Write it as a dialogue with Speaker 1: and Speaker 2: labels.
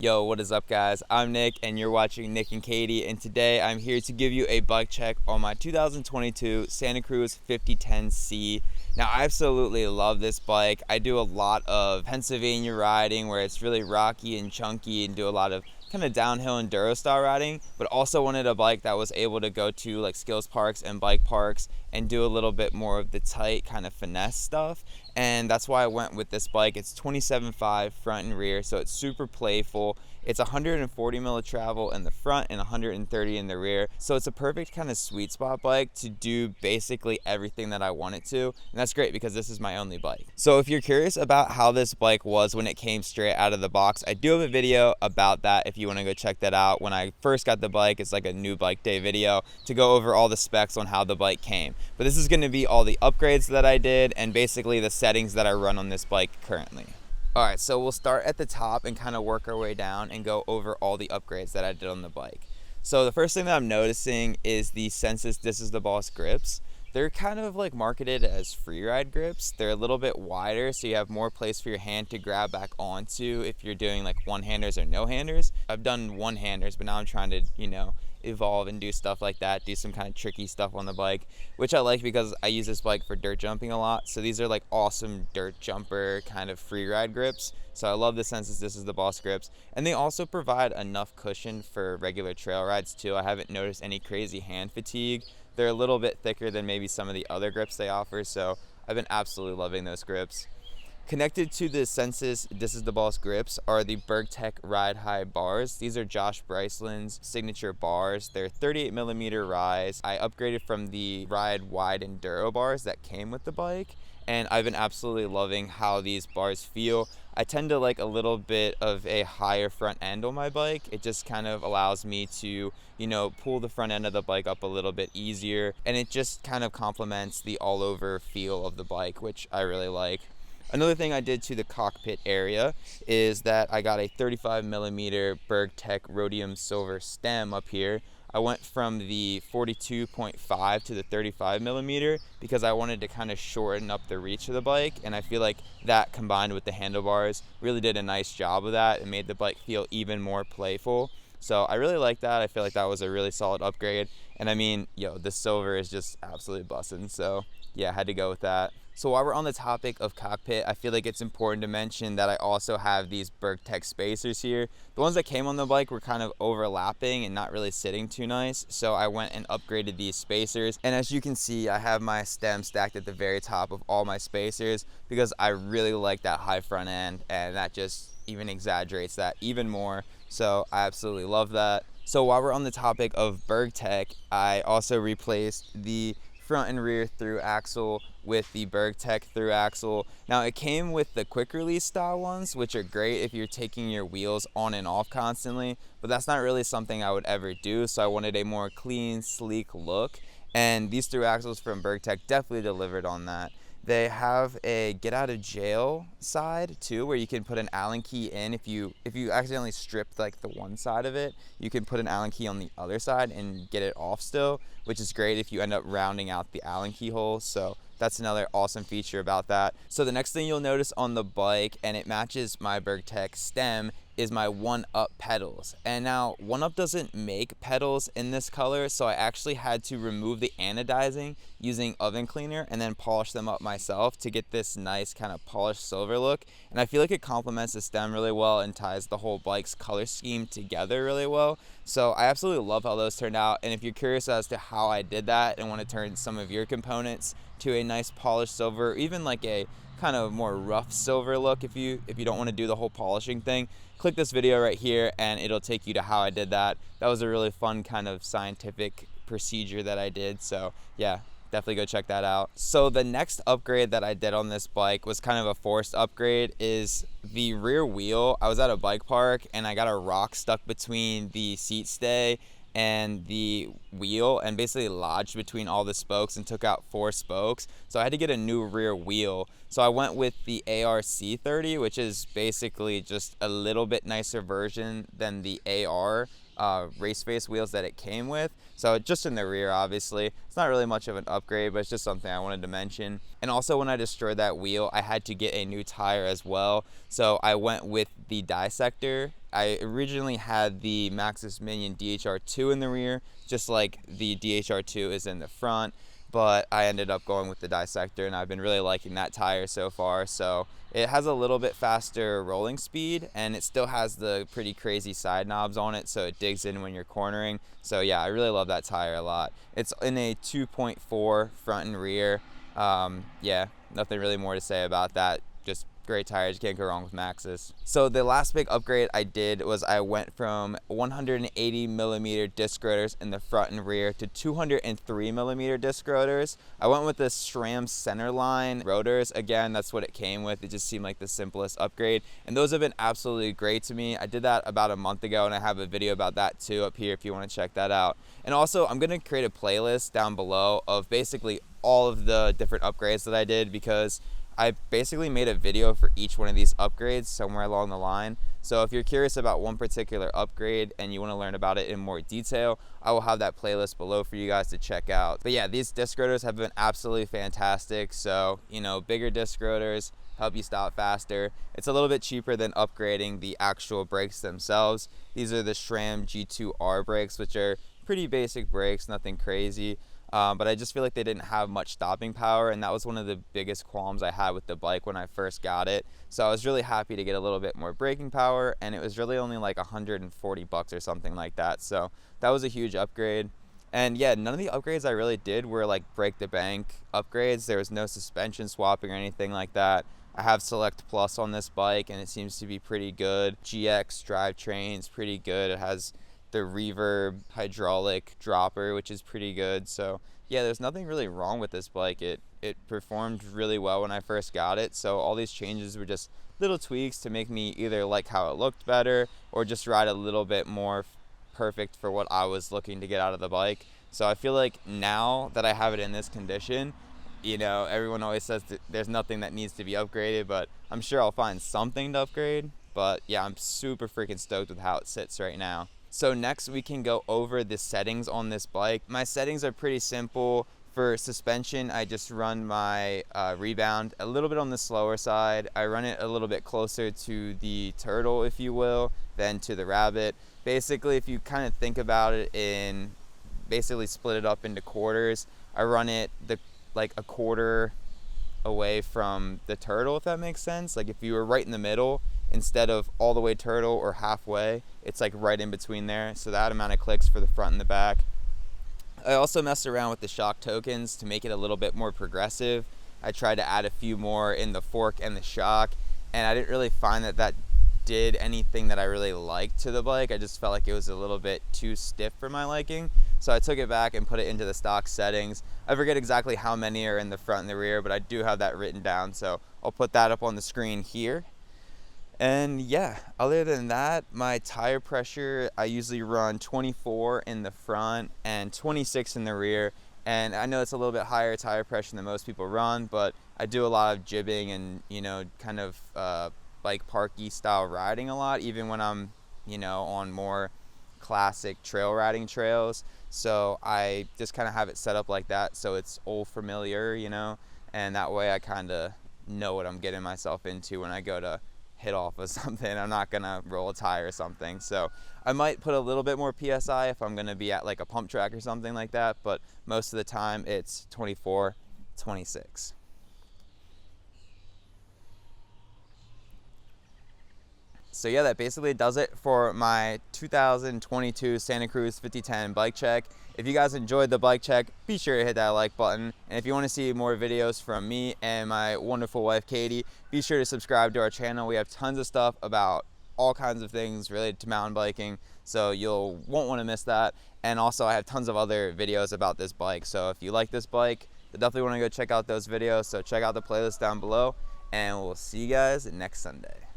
Speaker 1: Yo, what is up guys? I'm Nick and you're watching Nick and Katie, and today I'm here to give you a bike check on my 2022 Santa Cruz 5010C. Now I absolutely love this bike. I do a lot of Pennsylvania riding where it's really rocky and chunky and do a lot of kind of downhill enduro style riding, but also wanted a bike that was able to go to like skills parks and bike parks and do a little bit more of the tight kind of finesse stuff. And that's why I went with this bike. It's 27.5 front and rear, so it's super playful. It's 140 mil of travel in the front and 130 in the rear, so it's a perfect kind of sweet spot bike to do basically everything that I want it to, and that's great because this is my only bike. So if you're curious about how this bike was when it came straight out of the box, I do have a video about that if you want to go check that out. When I first got the bike, it's like a new bike day video to go over all the specs on how the bike came, but this is going to be all the upgrades that I did and basically the settings that I run on this bike currently. Alright, so we'll start at the top and kind of work our way down and go over all the upgrades that I did on the bike. So the first thing that I'm noticing is the Sensus This Is The Boss grips. They're kind of like marketed as free ride grips. They're a little bit wider, so you have more place for your hand to grab back onto if you're doing like one-handers or no-handers. I've done one-handers, but now I'm trying to, evolve and do stuff like that, do some kind of tricky stuff on the bike, which I like because I use this bike for dirt jumping a lot. So these are like awesome dirt jumper kind of free ride grips. So I love the Sensus This Is The Boss grips. And they also provide enough cushion for regular trail rides too. I haven't noticed any crazy hand fatigue. They're a little bit thicker than maybe some of the other grips they offer, so I've been absolutely loving those grips. Connected to the Sensus This Is The Boss grips are the BergTech Ride High bars. These are Josh Bryceland's signature bars. They're 38 millimeter rise. I upgraded from the Ride Wide Enduro bars that came with the bike, and I've been absolutely loving how these bars feel. I tend to like a little bit of a higher front end on my bike. It just kind of allows me to, pull the front end of the bike up a little bit easier, and it just kind of complements the all over feel of the bike, which I really like. Another thing I did to the cockpit area is that I got a 35 millimeter BergTech Rhodium Silver stem up here. I went from the 42.5 to the 35 millimeter because I wanted to kind of shorten up the reach of the bike, and I feel like that combined with the handlebars really did a nice job of that and made the bike feel even more playful. So I really like that. I feel like that was a really solid upgrade, and I mean, the silver is just absolutely busting, so yeah, I had to go with that. So while we're on the topic of cockpit, I feel like it's important to mention that I also have these BergTech spacers here. The ones that came on the bike were kind of overlapping and not really sitting too nice, so I went and upgraded these spacers. And as you can see, I have my stem stacked at the very top of all my spacers because I really like that high front end, and that just even exaggerates that even more. So I absolutely love that. So while we're on the topic of BergTech, I also replaced the front and rear through axle with the BergTech through axle. Now it came with the quick release style ones, which are great if you're taking your wheels on and off constantly, but that's not really something I would ever do, so I wanted a more clean, sleek look, and these through axles from BergTech definitely delivered on that. They have a get out of jail side too, where you can put an Allen key in. If you accidentally stripped like the one side of it, you can put an Allen key on the other side and get it off still, which is great if you end up rounding out the Allen key hole. So that's another awesome feature about that. So the next thing you'll notice on the bike, and it matches my BergTech stem, is my 1-Up pedals. And now 1-Up doesn't make pedals in this color, so I actually had to remove the anodizing using oven cleaner and then polish them up myself to get this nice kind of polished silver look. And I feel like it complements the stem really well and ties the whole bike's color scheme together really well. So I absolutely love how those turned out, and if you're curious as to how I did that and want to turn some of your components to a nice polished silver, or even like a kind of more rough silver look, if you don't want to do the whole polishing thing, click this video right here and it'll take you to how I did that. That was a really fun kind of scientific procedure that I did, so yeah, definitely go check that out. So the next upgrade that I did on this bike was kind of a forced upgrade, is the rear wheel. I was at a bike park and I got a rock stuck between the seat stay and the wheel and basically lodged between all the spokes and took out 4 spokes, so I had to get a new rear wheel. So I went with the AR-C30, which is basically just a little bit nicer version than the AR race face wheels that it came with. So just in the rear, obviously it's not really much of an upgrade, but it's just something I wanted to mention. And also when I destroyed that wheel, I had to get a new tire as well, so I went with the Dissector I originally had the Maxxis Minion DHR2 in the rear, just like the DHR2 is in the front, but I ended up going with the Dissector, and I've been really liking that tire so far. So it has a little bit faster rolling speed, and it still has the pretty crazy side knobs on it, so it digs in when you're cornering. So yeah, I really love that tire a lot. It's in a 2.4 front and rear. Yeah, nothing really more to say about that. Just great tires, you can't go wrong with Maxxis. So the last big upgrade I did was I went from 180 millimeter disc rotors in the front and rear to 203 millimeter disc rotors. I went with the SRAM centerline rotors. Again, that's what it came with. It just seemed like the simplest upgrade, and those have been absolutely great to me. I did that about a month ago, and I have a video about that too up here if you want to check that out. And also, I'm going to create a playlist down below of basically all of the different upgrades that I did, because I basically made a video for each one of these upgrades somewhere along the line. So if you're curious about one particular upgrade and you want to learn about it in more detail, I will have that playlist below for you guys to check out. But yeah, these disc rotors have been absolutely fantastic. So, you know, bigger disc rotors help you stop faster. It's a little bit cheaper than upgrading the actual brakes themselves. These are the SRAM G2R brakes, which are pretty basic brakes, nothing crazy. But I just feel like they didn't have much stopping power, and that was one of the biggest qualms I had with the bike when I first got it. So I was really happy to get a little bit more braking power, and it was really only like 140 bucks or something like that. So that was a huge upgrade. And yeah, none of the upgrades I really did were like break the bank upgrades. There was no suspension swapping or anything like that. I have Select Plus on this bike, and it seems to be pretty good. GX drivetrain's pretty good. It has the reverb hydraulic dropper, which is pretty good. So yeah, there's nothing really wrong with this bike. It performed really well when I first got it. So all these changes were just little tweaks to make me either like how it looked better or just ride a little bit more perfect for what I was looking to get out of the bike. So I feel like now that I have it in this condition, you know, everyone always says that there's nothing that needs to be upgraded, but I'm sure I'll find something to upgrade. But yeah, I'm super freaking stoked with how it sits right now. So next we can go over the settings on this bike. My settings are pretty simple. For suspension, I just run my rebound a little bit on the slower side. I run it a little bit closer to the Turtle, if you will, than to the Rabbit. Basically, if you kind of think about it in basically split it up into quarters, I run it like a quarter away from the Turtle, if that makes sense. Like if you were right in the middle, instead of all the way Turtle or halfway, it's like right in between there. So that amount of clicks for the front and the back. I also messed around with the shock tokens to make it a little bit more progressive. I tried to add a few more in the fork and the shock, and I didn't really find that did anything that I really liked to the bike. I just felt like it was a little bit too stiff for my liking. So I took it back and put it into the stock settings. I forget exactly how many are in the front and the rear, but I do have that written down. So I'll put that up on the screen here. And yeah, other than that, my tire pressure, I usually run 24 in the front and 26 in the rear. And I know it's a little bit higher tire pressure than most people run, but I do a lot of jibbing and, you know, kind of bike parky style riding a lot, even when I'm, you know, on more classic trail riding trails. So I just kind of have it set up like that, so it's all familiar, you know, and that way I kind of know what I'm getting myself into when I go to hit off of something. I'm not gonna roll a tire or something. So I might put a little bit more PSI if I'm gonna be at like a pump track or something like that, but most of the time it's 24, 26. So yeah, that basically does it for my 2022 Santa Cruz 5010 bike check. If you guys enjoyed the bike check, be sure to hit that like button. And if you want to see more videos from me and my wonderful wife, Katie, be sure to subscribe to our channel. We have tons of stuff about all kinds of things related to mountain biking, so you won't want to miss that. And also I have tons of other videos about this bike. So if you like this bike, you definitely want to go check out those videos. So check out the playlist down below, and we'll see you guys next Sunday.